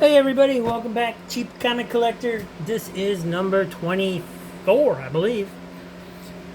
Hey everybody, welcome back, Cheap Comic Collector. This is number 24, I believe.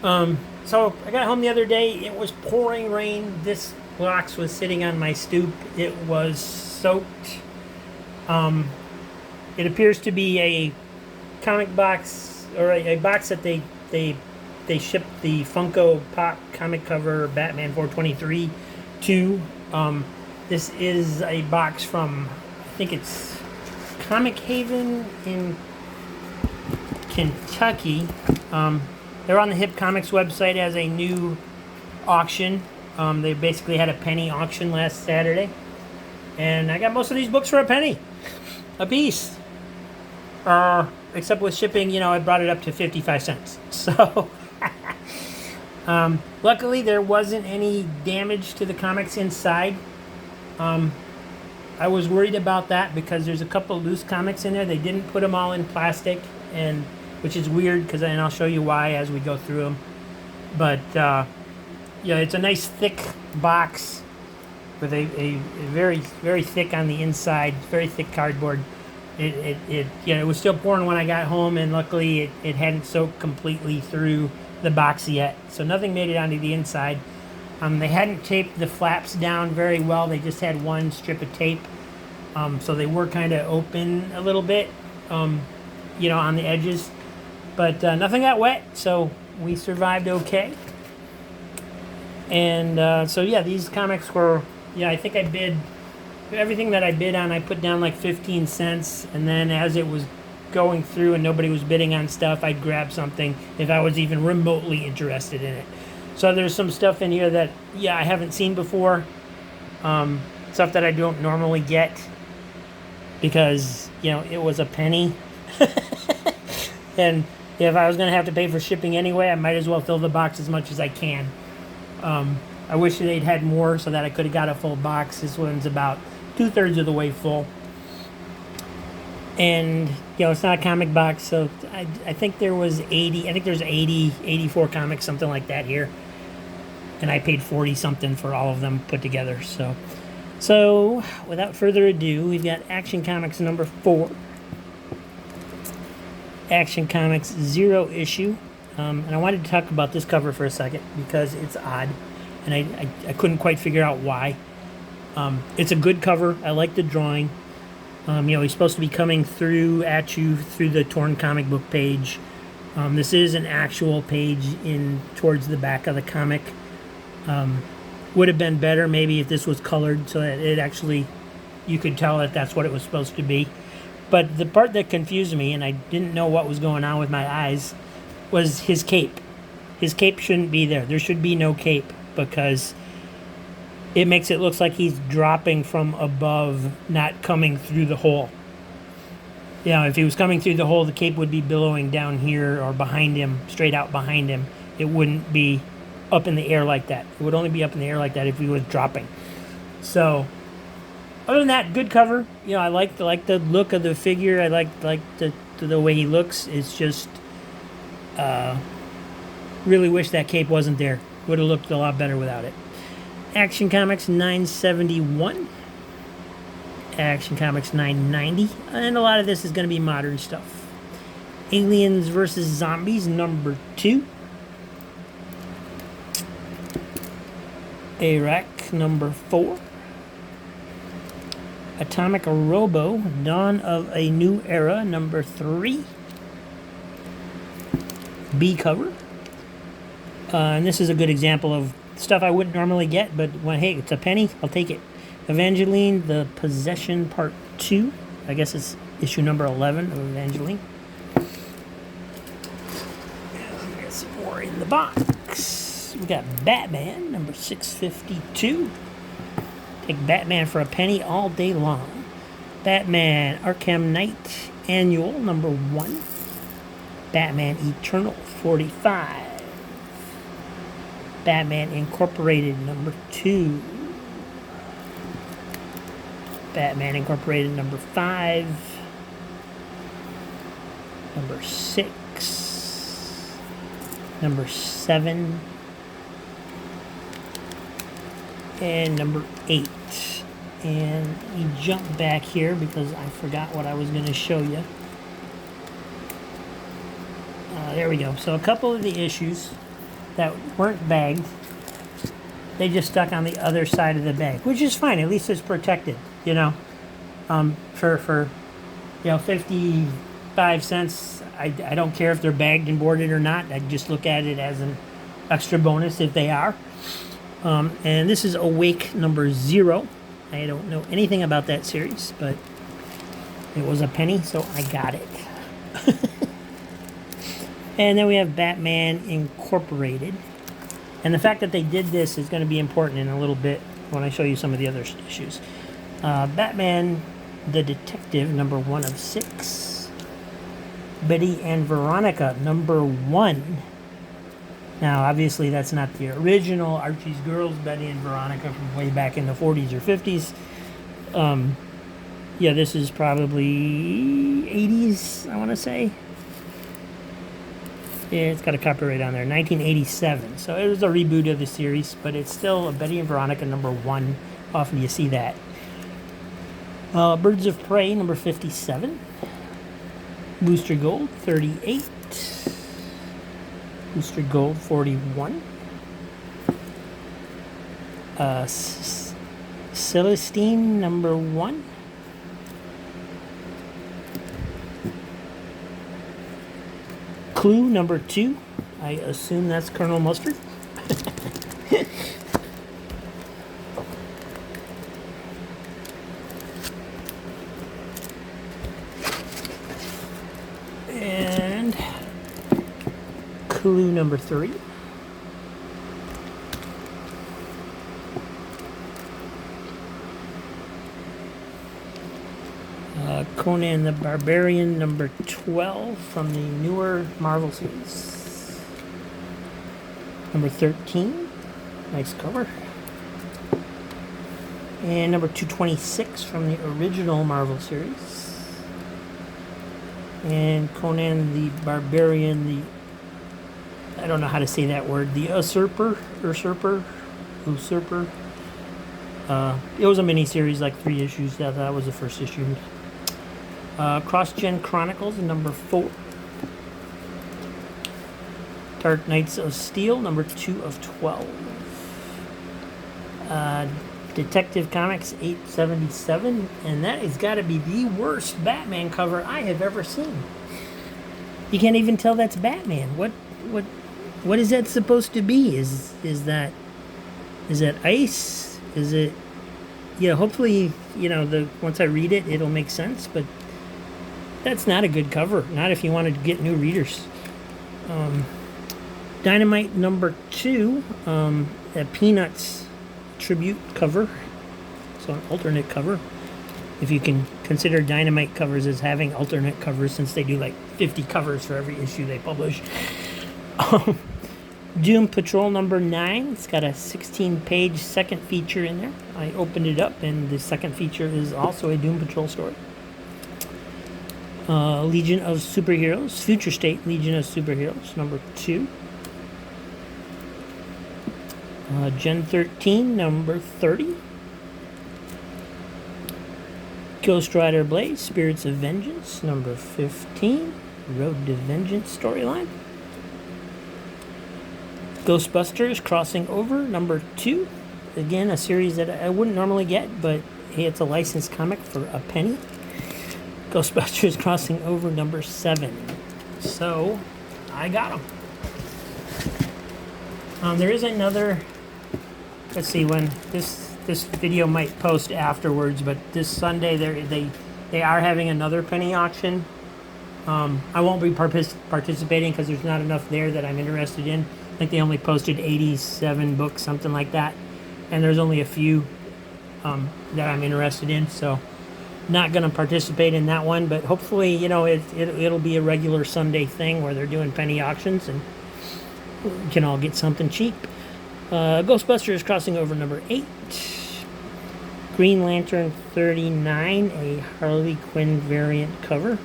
So I got home the other day, it was pouring rain. This box was sitting on my stoop. It was soaked. It appears to be a comic box, or a box that they shipped the Funko Pop comic cover Batman 423 to. This is a box from, I think it's Comic Haven in Kentucky. They're on the Hip Comics website as a new auction. They basically had a penny auction last Saturday, and I got most of these books for a penny a piece. Except with shipping, I brought it up to 55 cents. So, luckily there wasn't any damage to the comics inside. I was worried about that because there's a couple loose comics in there. They didn't put them all in plastic, and which is weird, and I'll show you why as we go through them. But it's a nice thick box with a very, very thick on the inside, very thick cardboard. It was still pouring when I got home, and luckily it hadn't soaked completely through the box yet, so nothing made it onto the inside. They hadn't taped the flaps down very well. They just had one strip of tape. So they were kind of open a little bit, on the edges. But nothing got wet, so we survived okay. And these comics were, I think I bid, everything that I bid on, I put down like 15 cents. And then as it was going through and nobody was bidding on stuff, I'd grab something if I was even remotely interested in it. So there's some stuff in here that, I haven't seen before. Stuff that I don't normally get because, it was a penny. And if I was going to have to pay for shipping anyway, I might as well fill the box as much as I can. I wish they'd had more so that I could have got a full box. This one's about 2/3 of the way full. And, it's not a comic box, so I think there was 80, I think there's 80, 84 comics, something like that here. And I paid 40 something for all of them put together. So without further ado, we've got Action Comics number 4. Action Comics 0 issue. And I wanted to talk about this cover for a second because it's odd. And I couldn't quite figure out why. It's a good cover. I like the drawing. He's supposed to be coming through at you through the torn comic book page. This is an actual page in towards the back of the comic. Would have been better maybe if this was colored so that it actually, you could tell that that's what it was supposed to be. But the part that confused me, and I didn't know what was going on with my eyes, was his cape. His cape shouldn't be there. There should be no cape because it makes it look like he's dropping from above, not coming through the hole. If he was coming through the hole, the cape would be billowing down here or behind him, straight out behind him. It wouldn't be up in the air like that. It would only be up in the air like that if he was dropping. So, other than that, good cover. I like the look of the figure. I like the way he looks. It's just, really wish that cape wasn't there. Would have looked a lot better without it. Action Comics 971. Action Comics 990. And a lot of this is going to be modern stuff. Aliens vs. Zombies number 2. Iraq number 4. Atomic Robo, Dawn of a New Era number 3. B cover. And this is a good example of stuff I wouldn't normally get, but hey, it's a penny, I'll take it. Evangeline, the Possession Part 2. I guess it's issue number 11 of Evangeline. We got some more in the box. We got Batman, number 652. Take Batman for a penny all day long. Batman Arkham Knight Annual, number 1. Batman Eternal, 45. Batman Incorporated, number 2. Batman Incorporated, number 5. Number 6. Number 7. And number 8. And we jump back here because I forgot what I was going to show you. There we go. So a couple of the issues that weren't bagged, they just stuck on the other side of the bag, which is fine. At least it's protected, you know. For 55 cents, I don't care if they're bagged and boarded or not. I just look at it as an extra bonus if they are. And this is Awake number 0. I don't know anything about that series, but it was a penny, so I got it. And then we have Batman Incorporated. And the fact that they did this is going to be important in a little bit when I show you some of the other issues. Batman the Detective, number 1 of 6. Betty and Veronica, number 1. Now, obviously, that's not the original Archie's Girls, Betty and Veronica, from way back in the 40s or 50s. Yeah, this is probably 80s, I want to say. Yeah, it's got a copyright on there, 1987. So it was a reboot of the series, but it's still a Betty and Veronica number 1. Often you see that. Birds of Prey, number 57. Booster Gold, 38. Booster Gold, 41. Celestine, number 1. Clue, number 2. I assume that's Colonel Mustard. And Clue, number 3. Conan the Barbarian, number 12, from the newer Marvel series. Number 13, nice cover. And number 226 from the original Marvel series. And Conan the Barbarian, I don't know how to say that word, the Usurper. It was a mini-series, like 3 issues. That was the first issue. Cross-Gen Chronicles, number 4. Dark Knights of Steel, number 2 of 12. Detective Comics 877, and that has got to be the worst Batman cover I have ever seen. You can't even tell that's Batman. What is that supposed to be? Is that ice? Is it? Yeah, hopefully, once I read it, it'll make sense, but that's not a good cover. Not if you want to get new readers. Dynamite number 2, a Peanuts tribute cover. So an alternate cover. If you can consider Dynamite covers as having alternate covers, since they do like 50 covers for every issue they publish. Doom Patrol number 9. It's got a 16-page second feature in there. I opened it up, and the second feature is also a Doom Patrol story. Legion of Superheroes, Future State Legion of Superheroes, number 2. Gen 13, number 30. Ghost Rider Blaze, Spirits of Vengeance, number 15. Road to Vengeance storyline. Ghostbusters Crossing Over, number 2. Again, a series that I wouldn't normally get, but hey, it's a licensed comic for a penny. Ghostbusters Crossing Over, number 7. So, I got them. There is another, let's see, when this video might post afterwards, but this Sunday they are having another penny auction. I won't be participating because there's not enough there that I'm interested in. I think they only posted 87 books, something like that, and there's only a few that I'm interested in, so not going to participate in that one, but hopefully, it'll be a regular Sunday thing where they're doing penny auctions and we can all get something cheap. Ghostbusters Crossing Over, number 8. Green Lantern 39, a Harley Quinn variant cover.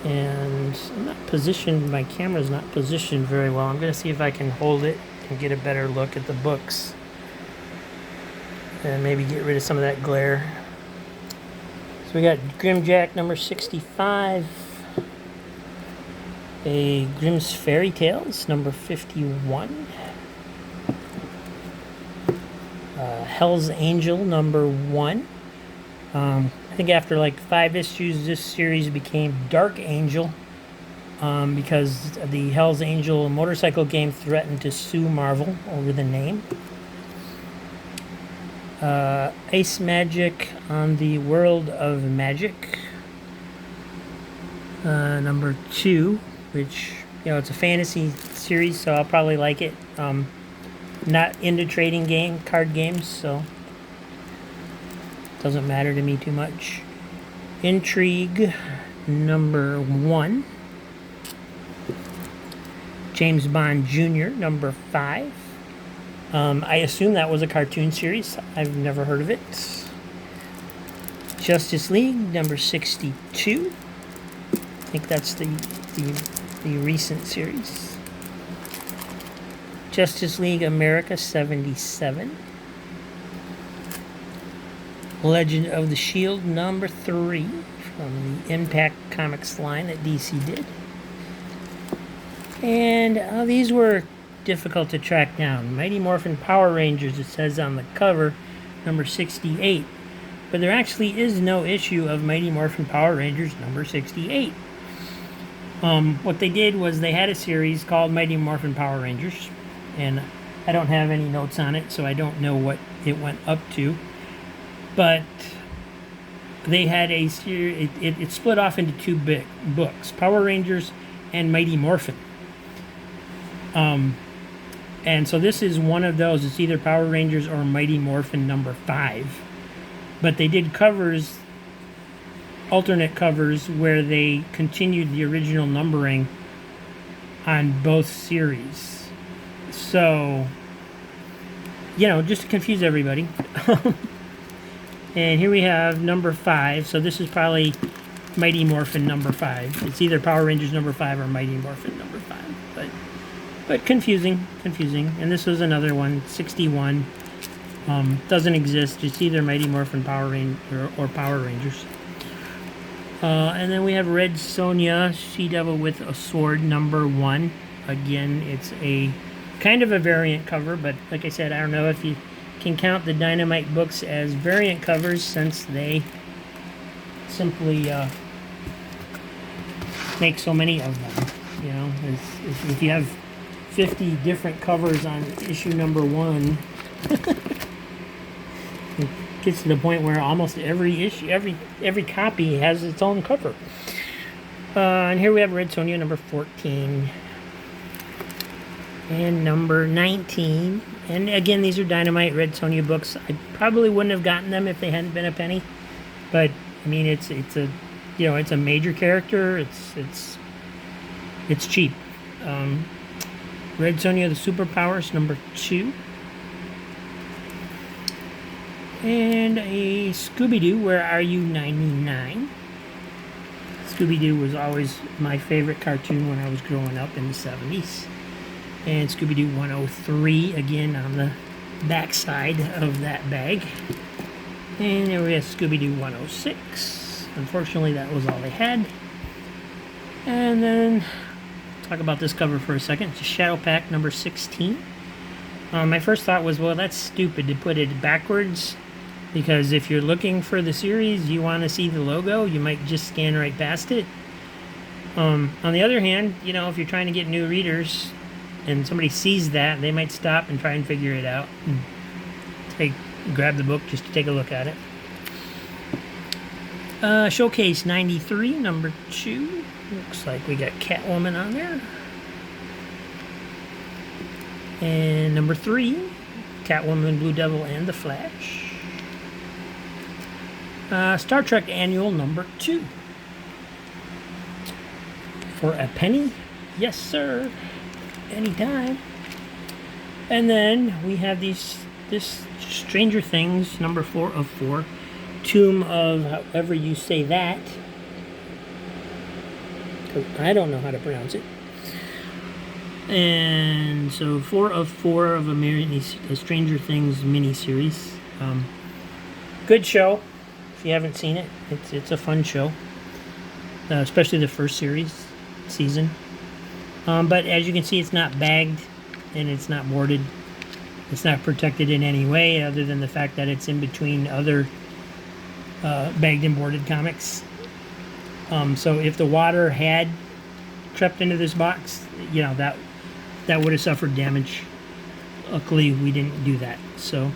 And I'm not positioned, my camera's not positioned very well. I'm going to see if I can hold it and get a better look at the books. and maybe get rid of some of that glare. So we got Grimjack number 65, a Grimm's Fairy Tales number 51, Hell's Angel number 1. I think after like 5 issues, this series became Dark Angel because the Hell's Angel motorcycle game threatened to sue Marvel over the name. Ice Magic on the World of Magic number 2, which, you know, it's a fantasy series, so I'll probably like it. Not into trading card games, so doesn't matter to me too much. Intrigue number 1. James Bond Jr. number 5. I assume that was a cartoon series. I've never heard of it. Justice League number 62. I think that's the recent series. Justice League America 77. Legend of the Shield number 3 from the Impact Comics line that DC did. And these were difficult to track down. Mighty Morphin Power Rangers, it says on the cover, number 68. But there actually is no issue of Mighty Morphin Power Rangers number 68. What they did was they had a series called Mighty Morphin Power Rangers, and I don't have any notes on it, so I don't know what it went up to. But they had a series, it split off into 2 big books, Power Rangers and Mighty Morphin. And so this is one of those. It's either Power Rangers or Mighty Morphin number 5. But they did covers, alternate covers, where they continued the original numbering on both series. So, you know, just to confuse everybody. And here we have number 5. So this is probably Mighty Morphin number 5. It's either Power Rangers number 5 or Mighty Morphin number 5. But confusing. And this was another one, 61. Doesn't exist. It's either Mighty Morphin Power Ranger or Power Rangers. And then we have Red Sonja, She-Devil with a Sword, number 1. Again, it's a kind of a variant cover, but like I said, I don't know if you can count the Dynamite books as variant covers, since they simply make so many of them. You know, if you have 50 different covers on issue number 1, it gets to the point where almost every issue, every copy has its own cover. And here we have Red Sonja number 14 and number 19. And again, these are Dynamite Red Sonja books. I probably wouldn't have gotten them if they hadn't been a penny, but I mean, it's a, you know, it's a major character. It's cheap. Red Sonja, the Superpowers, number 2. And a Scooby-Doo, Where Are You 99? Scooby-Doo was always my favorite cartoon when I was growing up in the 70s. And Scooby-Doo 103, again, on the back side of that bag. And there we have Scooby-Doo 106. Unfortunately, that was all they had. And then talk about this cover for a second. It's a Shadow Pack number 16. My first thought was, well, that's stupid to put it backwards, because if you're looking for the series, you want to see the logo, you might just scan right past it. On the other hand, you know, if you're trying to get new readers and somebody sees that, they might stop and try and figure it out and grab the book just to take a look at it. Showcase 93, number 2. Looks like we got Catwoman on there. And number 3, Catwoman, Blue Devil, and The Flash. Star Trek Annual number 2. For a penny? Yes, sir. Anytime. And then we have this Stranger Things number 4 of 4. Tomb of however you say that. I don't know how to pronounce it. And so 4 of 4 of a Stranger Things miniseries. Good show. If you haven't seen it, it's a fun show, especially the first season. But as you can see, it's not bagged and it's not boarded. It's not protected in any way other than the fact that it's in between other bagged and boarded comics. So if the water had crept into this box, you know, that would have suffered damage. Luckily, we didn't do that. So,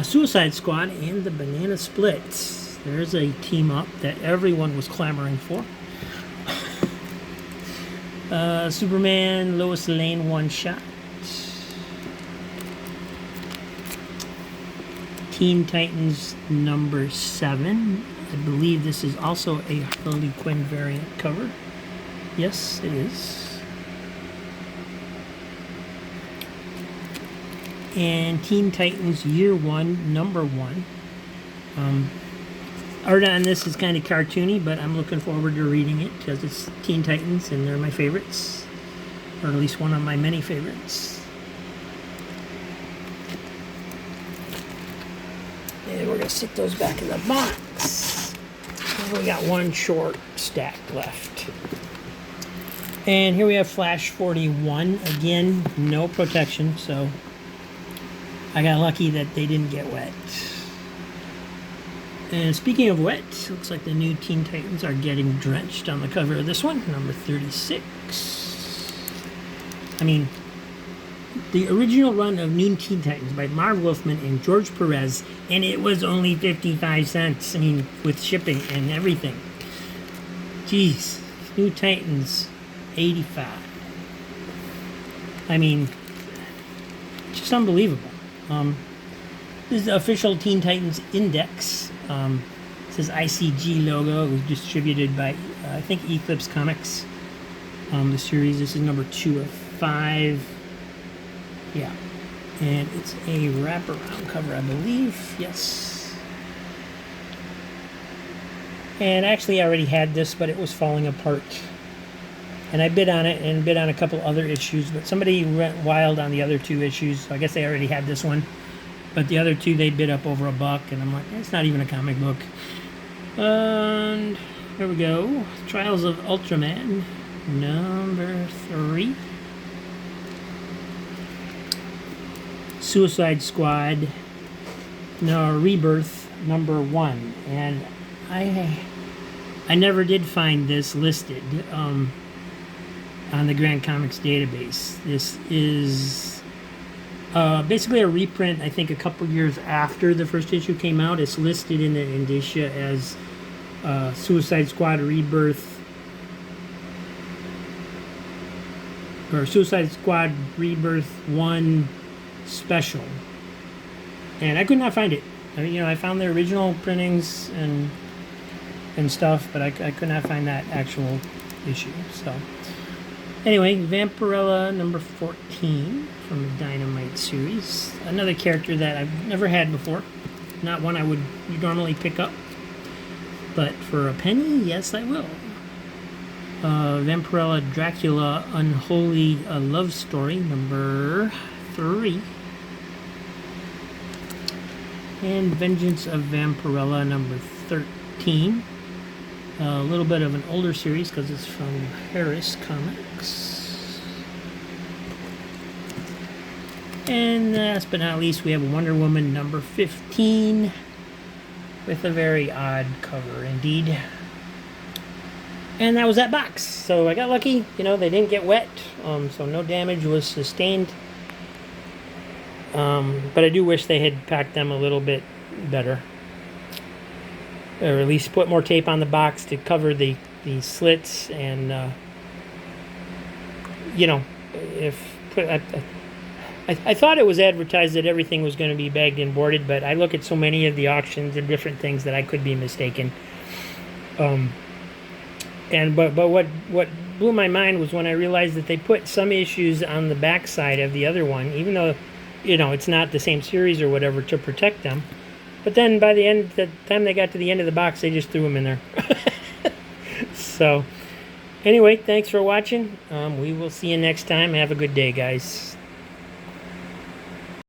Suicide Squad and the Banana Splits. There's a team up that everyone was clamoring for. Superman, Lois Lane one-shot. Teen Titans number 7. I believe this is also a Harley Quinn variant cover. Yes, it is. And Teen Titans Year 1, number 1. Art on this is kind of cartoony, but I'm looking forward to reading it because it's Teen Titans and they're my favorites. Or at least one of my many favorites. And we're going to stick those back in the box. We got one short stack left. And here we have Flash 41. Again, no protection, so I got lucky that they didn't get wet. And speaking of wet, looks like the new Teen Titans are getting drenched on the cover of this one, number 36. I mean, the original run of New Teen Titans by Marv Wolfman and George Perez, and it was only 55 cents. I mean, with shipping and everything. Jeez, New Titans, 85. I mean, just unbelievable. This is the official Teen Titans Index. It says ICG logo. It was distributed by, I think, Eclipse Comics. The series, this is number 2 of 5. Yeah. And it's a wraparound cover, I believe. Yes. And actually, I already had this, but it was falling apart. And I bid on it and bid on a couple other issues, but somebody went wild on the other 2 issues, so I guess they already had this one. But the other 2 they bid up over $1, and I'm like, it's not even a comic book. And here we go. Trials of Ultraman, number 3. Suicide Squad, no, Rebirth, number 1. And I never did find this listed on the Grand Comics database. This is basically a reprint, I think, a couple years after the first issue came out. It's listed in the indicia as Suicide Squad Rebirth, or Suicide Squad Rebirth 1 Special. And I could not find it. I mean, you know, I found the original printings and stuff, but I could not find that actual issue. So anyway, Vampirella number 14 from the Dynamite series. Another character that I've never had before. Not one I would normally pick up. But for a penny, yes, I will. Vampirella Dracula Unholy Love Story number 3. And Vengeance of Vampirella number 13. A little bit of an older series because it's from Harris Comics. And last but not least, we have Wonder Woman number 15 with a very odd cover indeed. And that was that box. So I got lucky. You know, they didn't get wet, so no damage was sustained. But I do wish they had packed them a little bit better. Or at least put more tape on the box to cover the slits. And, you know, I thought it was advertised that everything was going to be bagged and boarded, but I look at so many of the auctions and different things that I could be mistaken. But what blew my mind was when I realized that they put some issues on the backside of the other one, even though, you know, it's not the same series or whatever, to protect them. But then by the time they got to the end of the box, they just threw them in there. So anyway, thanks for watching. We will see you next time. Have a good day, guys.